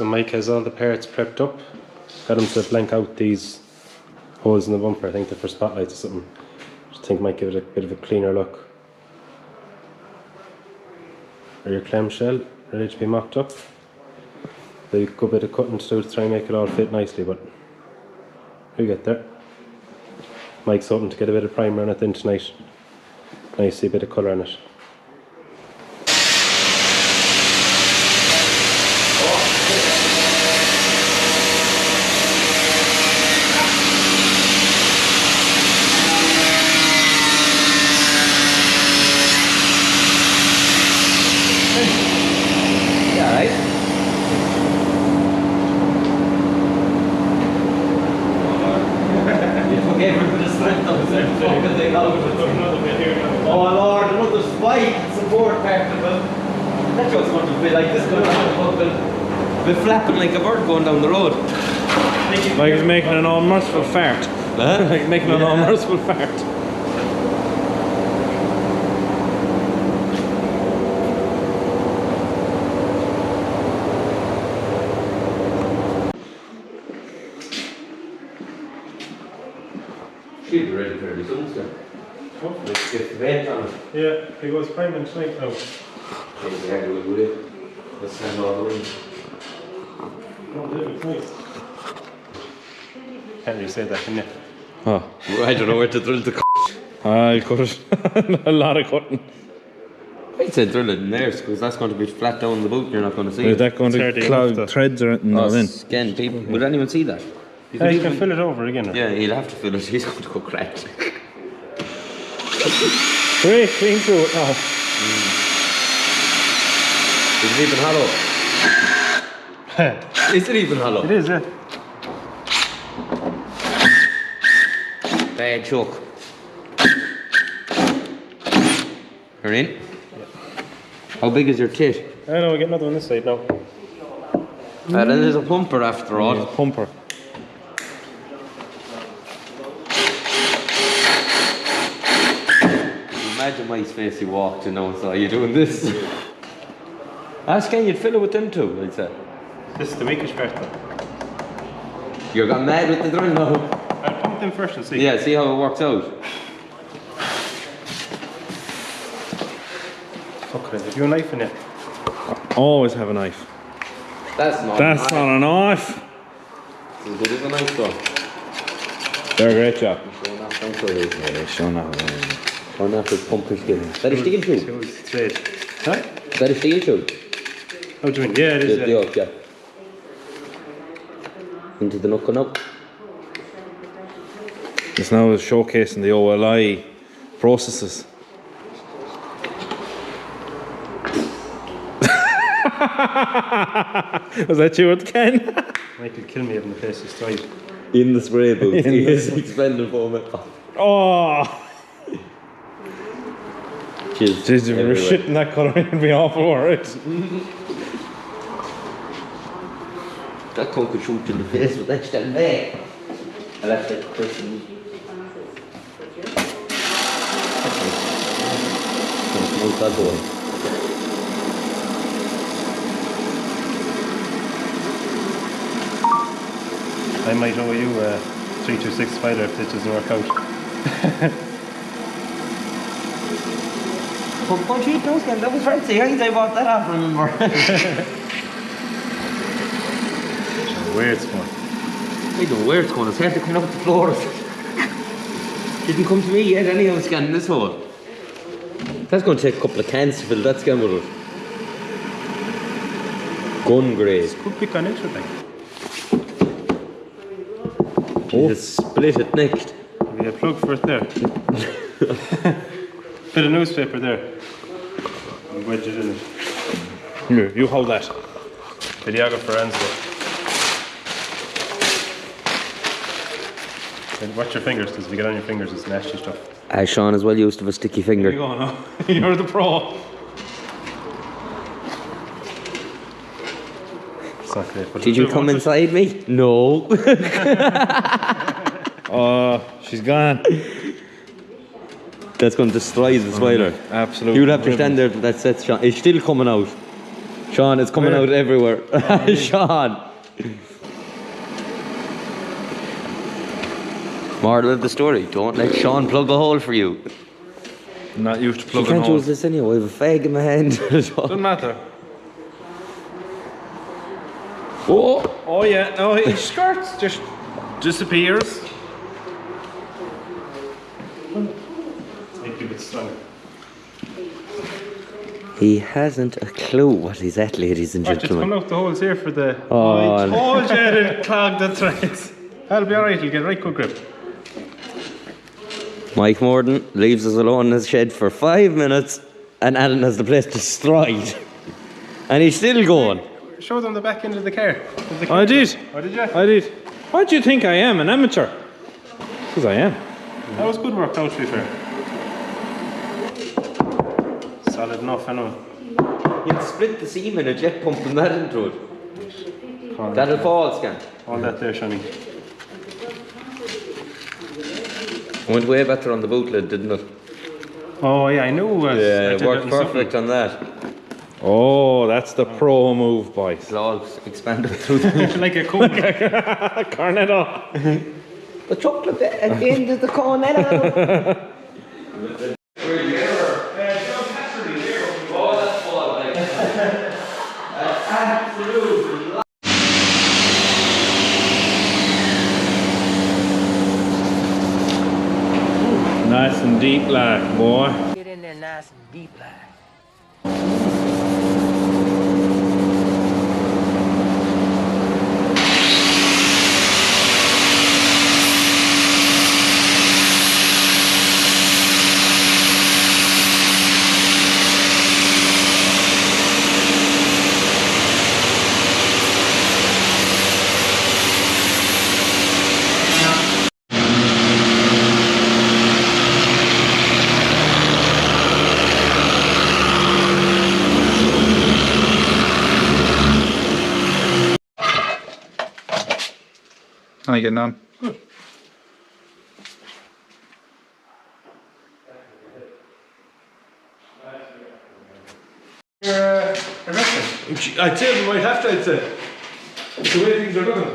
So Mike has all the parts prepped up. Got him to blank out these holes in the bumper. I think they're for spotlights or something. I think might give it a bit of a cleaner look. Are your clamshell ready to be mocked up? There's a good bit of cutting to do to try and make it all fit nicely, but we get there. Mike's hoping to get a bit of primer on it then tonight. Nice, see a bit of colour on it. Oh Lord, another spike support part of it. That just going to be like this going down the be flapping like a bird going down the road. Like he's making an unmerciful fart. Huh? Like making an unmerciful fart. She'll be ready fairly soon, sir. Let's get the vent on it. Yeah, he goes priming tonight now. Let's send all the way. Oh, it's nice. Can't really say that, can you? Oh. I don't know where to drill the I cut it. A lot of cutting. I'd say drill it in there because that's going to be flat down the boot and you're not going to see Is it. that going to cloud threads or anything? Again, people, would anyone see that? You can fill it over again. Or? Yeah, he'll have to fill it. He's going to go cracked. Great, clean through it now. Is it even hollow? Is it even hollow? It is, yeah. Bad choke. You're in? Yeah. How big is your tit? I know, we get another one this side now. Then there's a pumper after all. There's a pumper. Imagine my face he walked, you know, and saw you doing this. Ask can you'd fill it with them too, I'd say. This is the weakest part though. You're got mad with the drill now. I'll pump them first and see. Yeah, see how it works out. Fuck it, have you a knife in it? Always have a knife. That's not That's a not a knife. It's as good as a knife though. They're a great job. Showing off them for you. Yeah, showing off. Showing off his pumper skill. That is steel tube. Straight. Huh? That is steel tube. How do you mean? Yeah, it is. The up, yeah. Into the knuckle up. It's now showcasing the OLI processes. Was that you at Ken? Michael kill me having the face destroyed. In the spray booth. He is expending foam. Oh! Jeez, Jeez, if you were shitting that colour, it'd be awful, alright? That coat could shoot in the face with that stand there. I left that person. Smoke that boy. I might owe you a 326 spider if this doesn't work out. Punch it, those guys, that was fancy. How did I bought that off, remember? Weird spawn. I don't know where it's going. It's hard to come up the floor. Didn't come to me yet, anyhow, scanning this hole. That's going to take a couple of cans to fill that scan with it. Gun grade. Could pick on extra thing. Oh, just split it next. We have a plug for it there. Bit of newspaper there. And wedge it in it. Here, you hold that. Videographer Ansel. And watch your fingers, because if you get on your fingers, it's nasty stuff. Sean is well used to a sticky finger. There you go now. You're the pro. It's not great. But Did you come inside me? No. Oh, she's gone. That's going to destroy the spider. Absolutely. You'll have to stand there till that sets, Sean. It's still coming out. Sean, it's coming out everywhere. Sean. Moral of the story, don't let Sean plug a hole for you. I'm not used to You plugging can't holes. use this anyway, I have a fag in my hand. Doesn't matter. Oh yeah, no, his skirt just disappears. Make it a bit stronger. He hasn't a clue what he's at, ladies and Watch, it's coming gentlemen. out the holes here for the... Oh, I told you it'd clog the threads. That'll be alright, you'll get a right good grip. Mike Morden leaves us alone in his shed for 5 minutes and Alan has the place destroyed. And he's still going. Show them the back end of the car. I did. Oh, did you? I did. Why do you think I am an amateur? Because I am. That was good work out, to be fair. Solid enough, anyway. You'll split the seam in a jet pump and that into it. That'll fall, Scan. All that there, Shani. Went way better on the boot lid, didn't it? Oh, yeah, I knew it was. Yeah, I it did worked it in perfect on that. Oh, that's the pro move, boys. It'll all expanded through the... something. Like a cone. Cornetto. The chocolate at the end of the cornetto. Nice and deep like, boy. Get in there nice and deep like. How are you getting on? I'd say we might have to, I'd say. The way things are looking.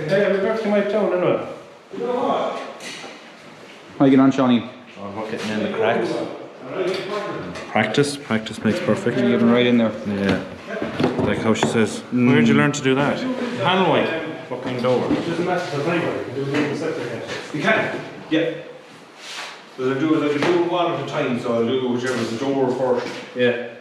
Hey, we're back to my town anyway. You know what? How are you getting on, Shawnee? I'm not getting in the cracks. Practice makes perfect. You're getting right in there. Yeah. Like how she says, where'd you learn to do that? Panel white. Fucking door. It doesn't matter for anybody. You can do it in the sector. You can, yeah. But I'll do it one at a time, so I'll do whichever's the door first. Yeah.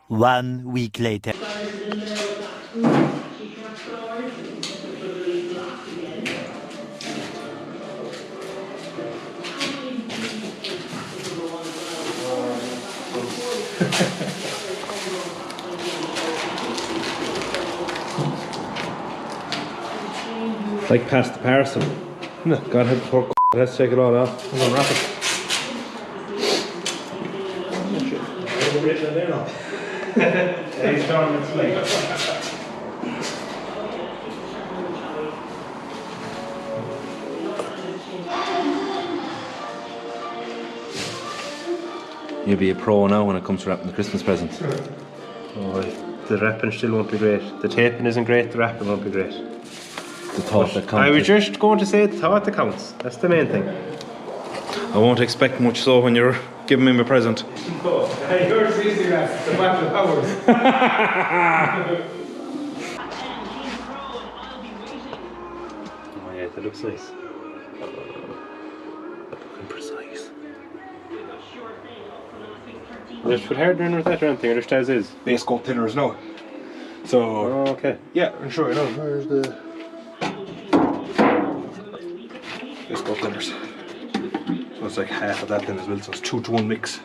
One week later. Like past the parcel. No. God help poor let's take it all off. I'm gonna wrap it. He's down its leg. You'll be a pro now when it comes to wrapping the Christmas presents. Oh, the wrapping still won't be great. The taping isn't great, the wrapping won't be great. The thought that I was counts. just going to say the thought that counts. That's the main thing. I won't expect much so when you're giving me my present. Yours is easy, that's the battle of ours. Oh yeah, that looks nice. Looking precise. Just put harder in with that or anything, or just as is. Base coat thinners now. So, Oh, okay. yeah, I'm sure I know. Where's the base coat thinners? So it's like half of that then as well, so it's 2-to-1 mix.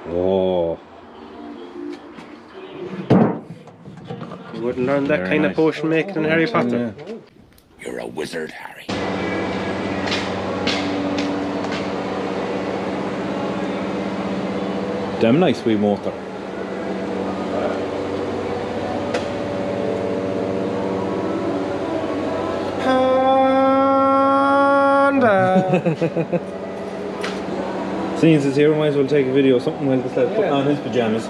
Oh. You wouldn't learn that Very kind nice. of potion making in Harry Potter. Yeah. You're a wizard, Harry. Damn nice wee motor. Seeing as it's here, we might as well take a video of something while this lad putting on his pyjamas.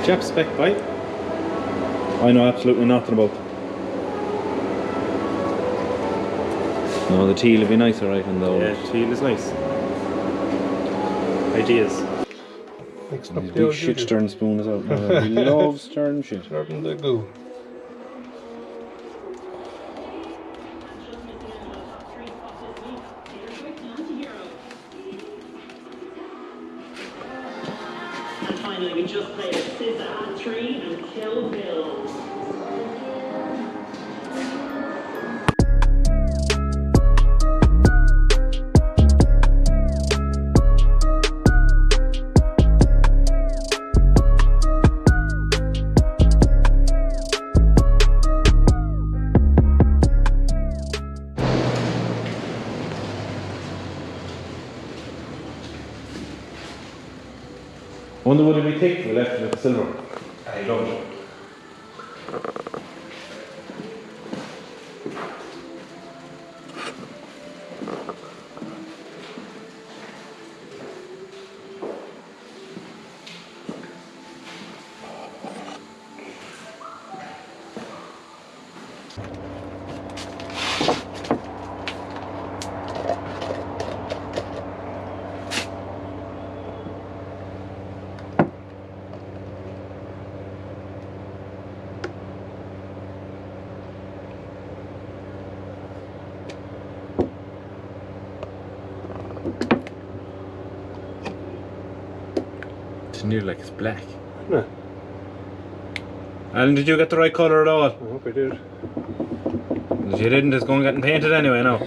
Jap spec bite. I know absolutely nothing about. No, the teal would be nicer, I reckon, though. Yeah, teal is nice. Ideas. Mixed His big shit stirring spoon is out. No, he loves stirring shit. Serving the goo. And finally, we just played SZA, 3 and Kill Bill. Wonder would it be thick if we left it with the silver? I love it. It's nearly like it's black. No. Alan, did you get the right colour at all? I hope I did. If you didn't, it's going to get painted anyway now.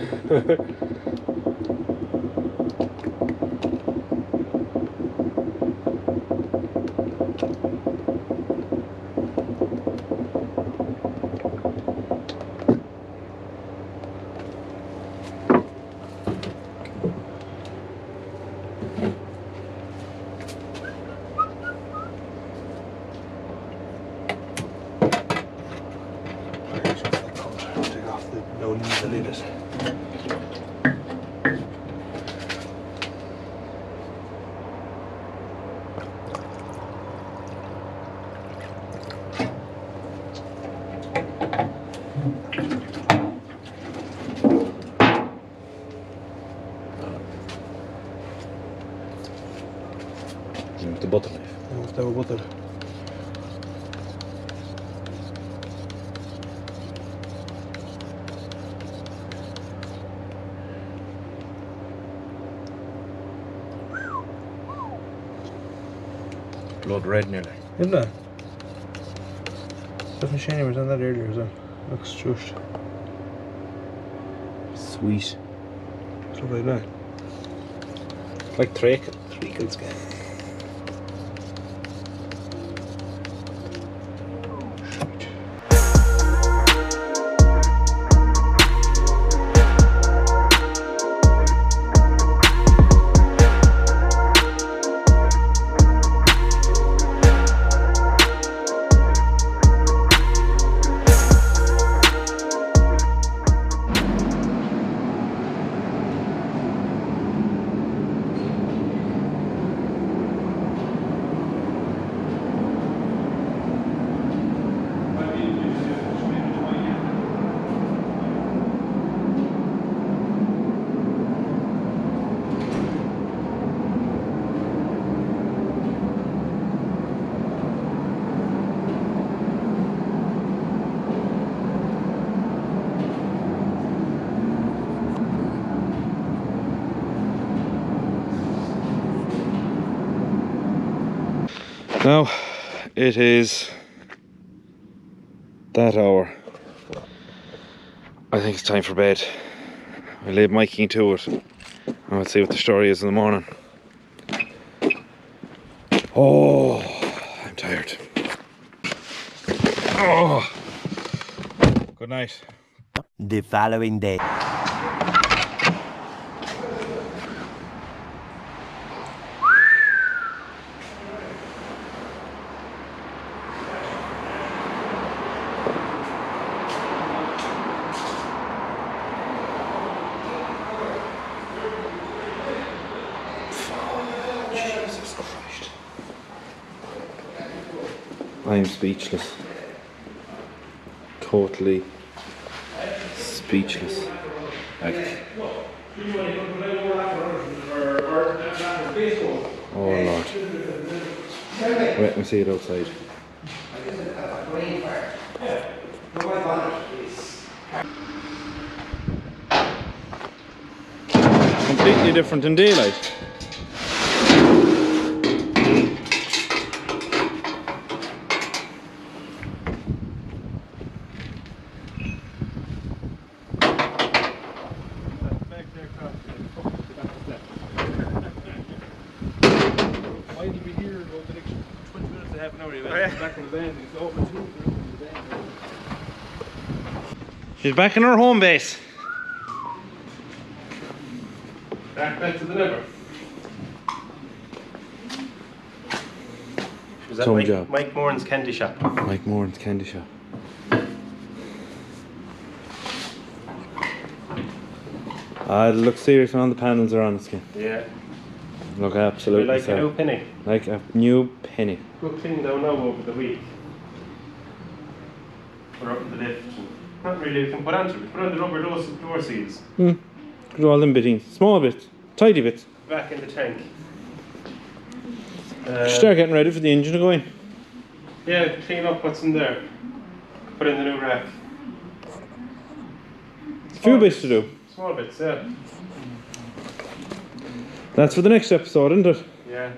Take off the no need to leave it. With the butter knife. Move that with it. Blood red nearly. Isn't it? Definitely shiny was on that earlier as well. Looks just Sweet. stuff like that. Like treacle. Treacle's good. Now, it is that hour. I think it's time for bed. I leave Mikey to it. And we'll see what the story is in the morning. Oh, I'm tired. Oh, good night. The following day. I'm speechless. Totally speechless. Oh Lord. Wait and see it outside. Completely different in daylight. She's back in her home base. Back to the liver. Was that Some job. Mike Moran's candy shop? Mike Moran's candy shop. It looks serious when the panels are on the skin. Yeah. Look absolutely Like a sad. new penny. Like a new penny. Good thing though now over the week. We're up in the lift. Not really, you can put onto it. Put on the rubber door seals. Look at all them bittings. Small bits. Tidy bits. Back in the tank. Start getting ready for the engine to go in. Yeah, clean up what's in there. Put in the new rack. A few bits to do. Small bits, yeah. That's for the next episode, isn't it? Yeah.